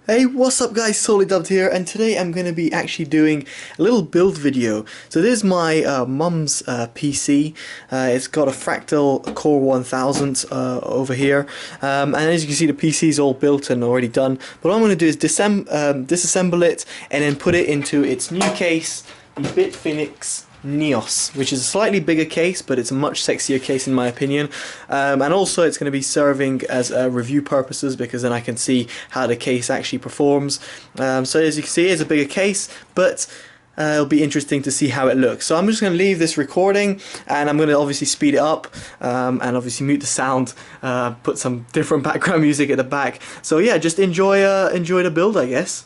Hey, what's up guys, TotallyDubbed here, and today I'm going to be actually doing a little build video. So this is my mum's PC. It's got a Fractal Core 1000 over here, and as you can see the PC is all built and already done. But what I'm going to do is disassemble it and then put it into its new case, the BitFenix Neos, which is a slightly bigger case, but it's a much sexier case in my opinion, and also it's going to be serving as review purposes, because then I can see how the case actually performs. So as you can see, it's a bigger case, but it'll be interesting to see how it looks. So I'm just going to leave this recording, and I'm going to obviously speed it up, and obviously mute the sound, put some different background music at the back. So yeah, just enjoy the build, I guess.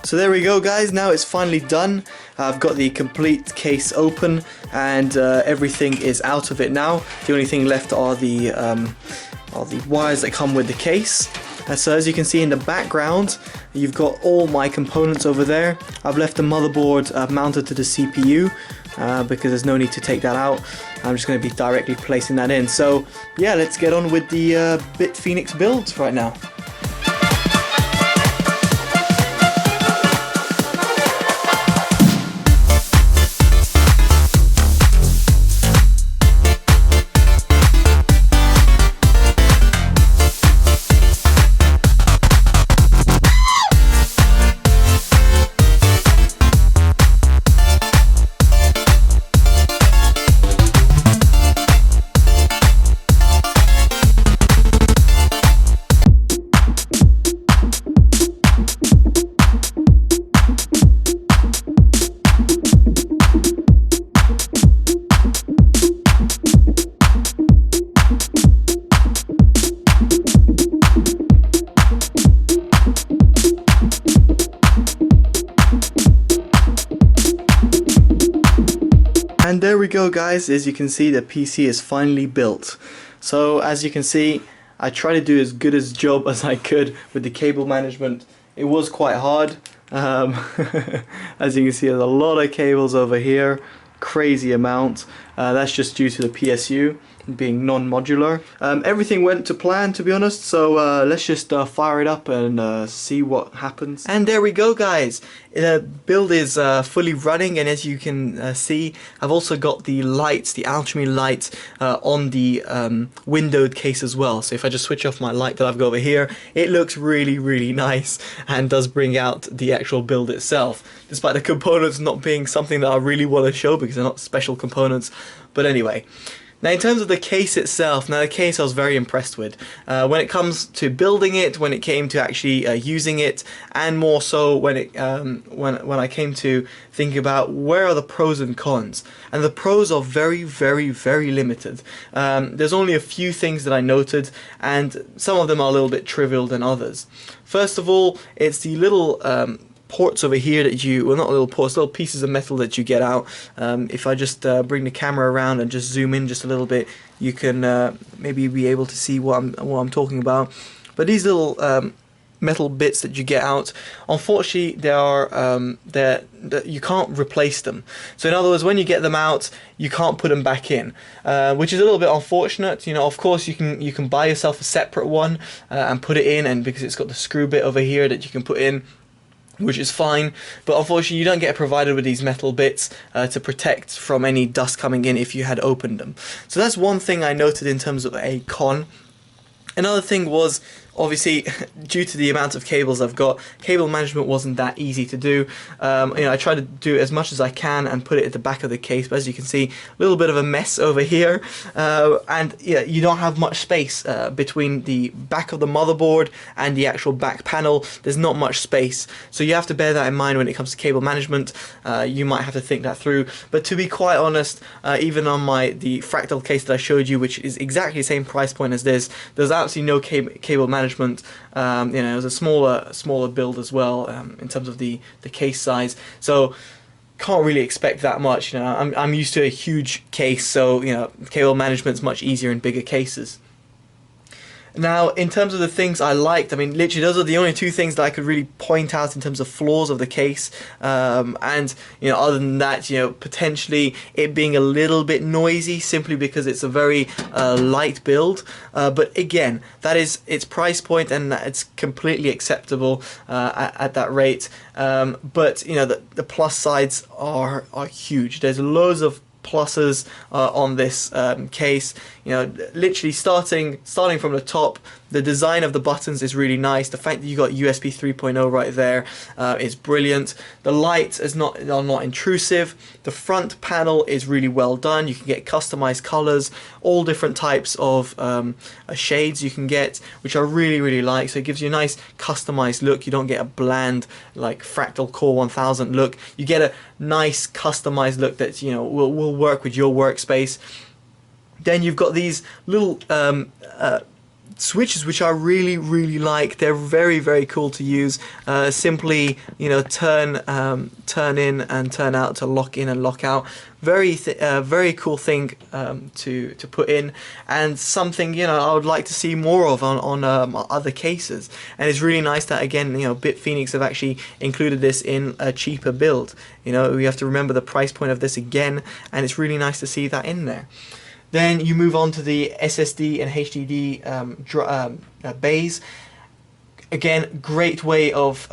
So there we go guys, now it's finally done. I've got the complete case open, and everything is out of it now. The only thing left are the wires that come with the case. And so as you can see in the background, you've got all my components over there. I've left the motherboard mounted to the CPU because there's no need to take that out. I'm just going to be directly placing that in. So yeah, let's get on with the BitFenix builds right now. And there we go guys, as you can see the PC is finally built. So as you can see, I tried to do as good a job as I could with the cable management. It was quite hard. As you can see, there's a lot of cables over here, crazy amount. That's just due to the PSU being non-modular. Everything went to plan, to be honest, so let's just fire it up and see what happens. And there we go guys, the build is fully running, and as you can see, I've also got the lights, the Alchemy Lights on the windowed case as well. So if I just switch off my light that I've got over here, it looks really nice and does bring out the actual build itself, despite the components not being something that I really want to show because they're not special components. But anyway, now in terms of the case itself, now the case I was very impressed with. When it comes to building it, when it came to actually using it, and more so when when I came to think about where are the pros and cons. And the pros are very limited. There's only a few things that I noted, and some of them are a little bit trivial than others. First of all, it's the little ports over here that you, well, not little ports, little pieces of metal that you get out. If I just bring the camera around and just zoom in just a little bit, you can maybe be able to see what I'm talking about. But these little metal bits that you get out, unfortunately they are you can't replace them. So in other words, when you get them out, you can't put them back in, which is a little bit unfortunate. You know, of course you can buy yourself a separate one and put it in, and because it's got the screw bit over here that you can put in, which is fine, but unfortunately you don't get provided with these metal bits to protect from any dust coming in if you had opened them. So that's one thing I noted in terms of a con. Another thing was, obviously, due to the amount of cables I've got, cable management wasn't that easy to do. I try to do as much as I can and put it at the back of the case, but as you can see, a little bit of a mess over here. And yeah, you don't have much space between the back of the motherboard and the actual back panel. There's not much space, so you have to bear that in mind when it comes to cable management. You might have to think that through. But to be quite honest, even on the Fractal case that I showed you, which is exactly the same price point as this, there's absolutely no cable management. It was a smaller build as well in terms of the case size. So can't really expect that much. You know, I'm used to a huge case, so you know, cable management's much easier in bigger cases. Now, in terms of the things I liked, I mean, literally those are the only two things that I could really point out in terms of flaws of the case. And, you know, other than that, you know, potentially it being a little bit noisy simply because it's a very light build. But again, that is its price point, and it's completely acceptable at that rate. But, you know, the plus sides are huge. There's loads of pluses on this case. You know, literally starting from the top, the design of the buttons is really nice. The fact that you got USB 3.0 right there is brilliant. The lights are not intrusive. The front panel is really well done. You can get customized colors, all different types of shades you can get, which I really like. So it gives you a nice customized look. You don't get a bland like Fractal Core 1000 look. You get a nice customized look that, you know, will work with your workspace. Then you've got these little switches which I really like. They're very cool to use. Simply, you know, turn in and turn out to lock in and lock out. Very cool thing to put in, and something, you know, I would like to see more of on other cases. And it's really nice that, again, you know, BitFenix have actually included this in a cheaper build. You know, we have to remember the price point of this again, and it's really nice to see that in there. Then you move on to the SSD and HDD bays. Again, great way of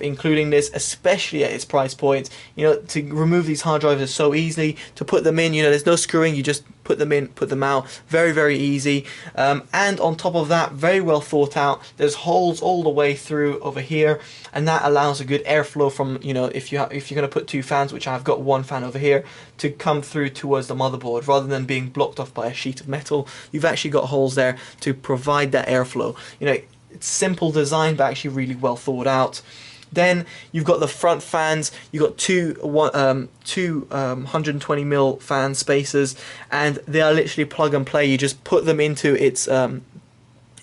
including this, especially at its price point. You know, to remove these hard drives is so easy. To put them in, you know, there's no screwing. You just put them in, put them out. Very easy. And on top of that, very well thought out. There's holes all the way through over here, and that allows a good airflow from, you know, if you're going to put two fans, which I've got one fan over here, to come through towards the motherboard rather than being blocked off by a sheet of metal. You've actually got holes there to provide that airflow. You know, it's simple design, but actually really well thought out. Then you've got the front fans. You've got two 120mm fan spacers, and they are literally plug and play. You just put them into its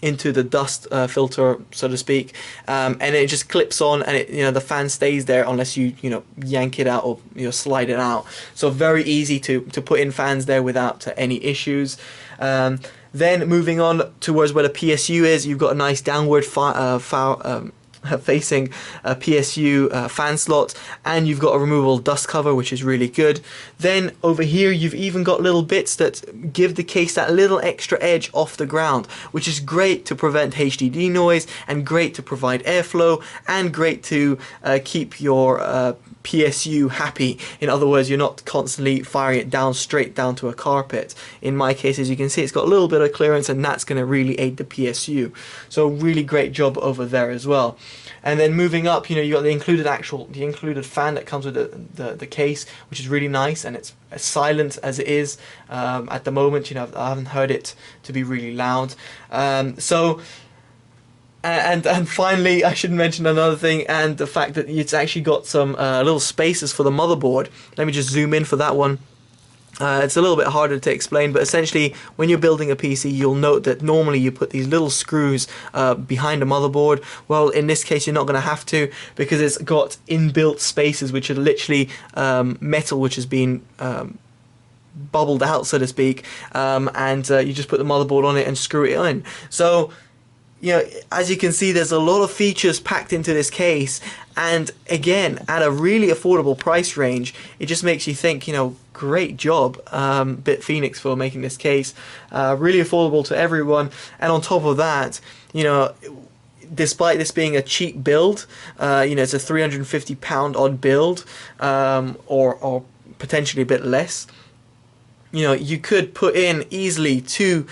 into the dust filter, so to speak, and it just clips on, and it, you know, the fan stays there unless you know, yank it out or, you know, slide it out. So very easy to put in fans there without any issues. Then moving on towards where the PSU is, you've got a nice downward facing PSU fan slot, and you've got a removable dust cover, which is really good. Then over here you've even got little bits that give the case that little extra edge off the ground, which is great to prevent HDD noise, and great to provide airflow, and great to keep your PSU happy. In other words, you're not constantly firing it down straight down to a carpet. In my case, as you can see, it's got a little bit of clearance, and that's going to really aid the PSU. So really great job over there as well. And then moving up, you know, you got the included fan that comes with the case, which is really nice, and it's as silent as it is at the moment. You know, I haven't heard it to be really loud. And finally, I should mention another thing, and the fact that it's actually got some little spaces for the motherboard. Let me just zoom in for that one. It's a little bit harder to explain, but essentially when you're building a PC, you'll note that normally you put these little screws behind the motherboard. Well, in this case you're not going to have to, because it's got inbuilt spaces which are literally metal which has been bubbled out, so to speak, and you just put the motherboard on it and screw it in. So, you know, as you can see, there's a lot of features packed into this case, and again, at a really affordable price range, it just makes you think, you know, great job, BitFenix, for making this case really affordable to everyone. And on top of that, you know, despite this being a cheap build, you know, it's a £350 odd build, or potentially a bit less. You know, you could put in easily two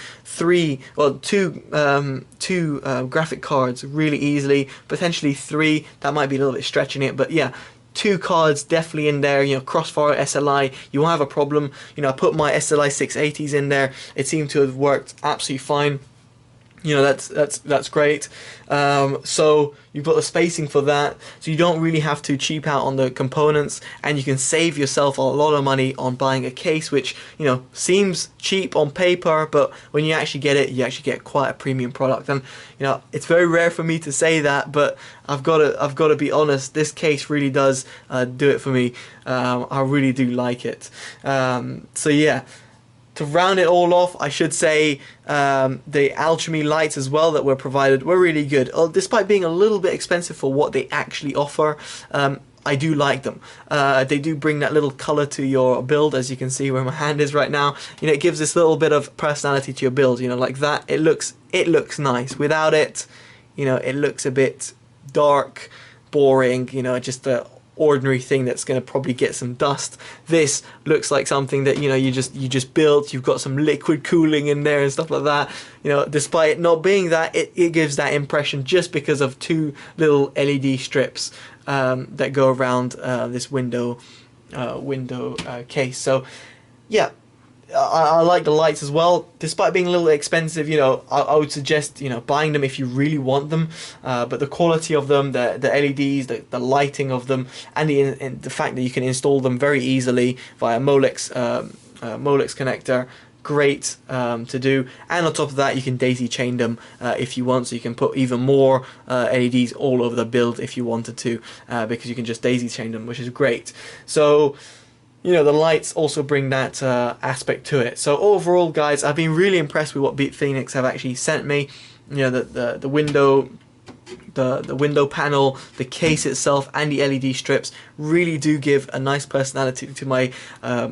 graphic cards really easily, potentially three. That might be a little bit stretching it, but yeah, two cards definitely in there. You know, Crossfire SLI, you won't have a problem. You know, I put my SLI 680s in there. It seemed to have worked absolutely fine. You know, that's great. So you've got the spacing for that, so you don't really have to cheap out on the components, and you can save yourself a lot of money on buying a case, which, you know, seems cheap on paper, but when you actually get it, you actually get quite a premium product. And you know, it's very rare for me to say that, but I've got to be honest. This case really does do it for me. I really do like it. So yeah. To round it all off, I should say the Alchemy Lights as well that were provided were really good. Despite being a little bit expensive for what they actually offer, I do like them. They do bring that little color to your build, as you can see where my hand is right now. You know, it gives this little bit of personality to your build. You know, like that. It looks nice. Without it, you know, it looks a bit dark, boring. You know, just a ordinary thing that's going to probably get some dust. This looks like something that, you know, you just built. You've got some liquid cooling in there and stuff like that. You know, despite it not being that, it gives that impression just because of two little LED strips that go around this window case. So yeah, I like the lights as well. Despite being a little expensive, you know, I would suggest, you know, buying them if you really want them. But the quality of them, the LEDs, the lighting of them, and the fact that you can install them very easily via Molex connector, great to do. And on top of that, you can daisy chain them if you want, so you can put even more LEDs all over the build if you wanted to, because you can just daisy chain them, which is great. So you know, the lights also bring that aspect to it. So overall, guys, I've been really impressed with what BitFenix have actually sent me. You know, the window panel, the case itself, and the LED strips really do give a nice personality to my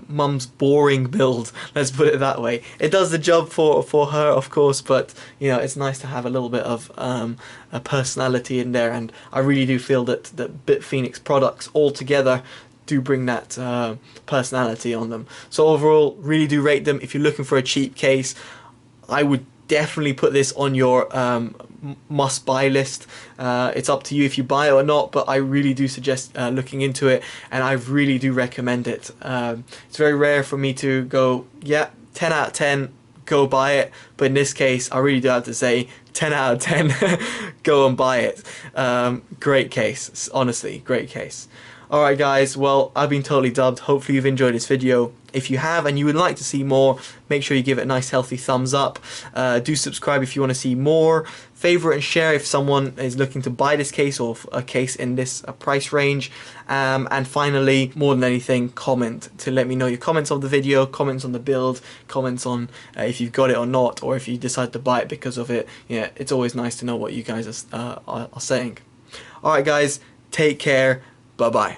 mum's boring build. Let's put it that way. It does the job for her, of course, but you know, it's nice to have a little bit of a personality in there. And I really do feel that BitFenix products altogether do bring that personality on them. So overall, really do rate them. If you're looking for a cheap case, I would definitely put this on your must buy list. It's up to you if you buy it or not, but I really do suggest looking into it, and I really do recommend it. It's very rare for me to go, yeah, 10 out of 10, go buy it, but in this case I really do have to say 10 out of 10 go and buy it. Great case, honestly, great case. Alright guys, well, I've been Totally Dubbed. Hopefully you've enjoyed this video. If you have and you would like to see more, make sure you give it a nice healthy thumbs up. Do subscribe if you want to see more. Favorite and share if someone is looking to buy this case or a case in this price range. And finally, more than anything, comment to let me know your comments on the video, comments on the build, comments on if you've got it or not, or if you decide to buy it because of it. Yeah, it's always nice to know what you guys are saying. Alright guys, take care. Bye-bye.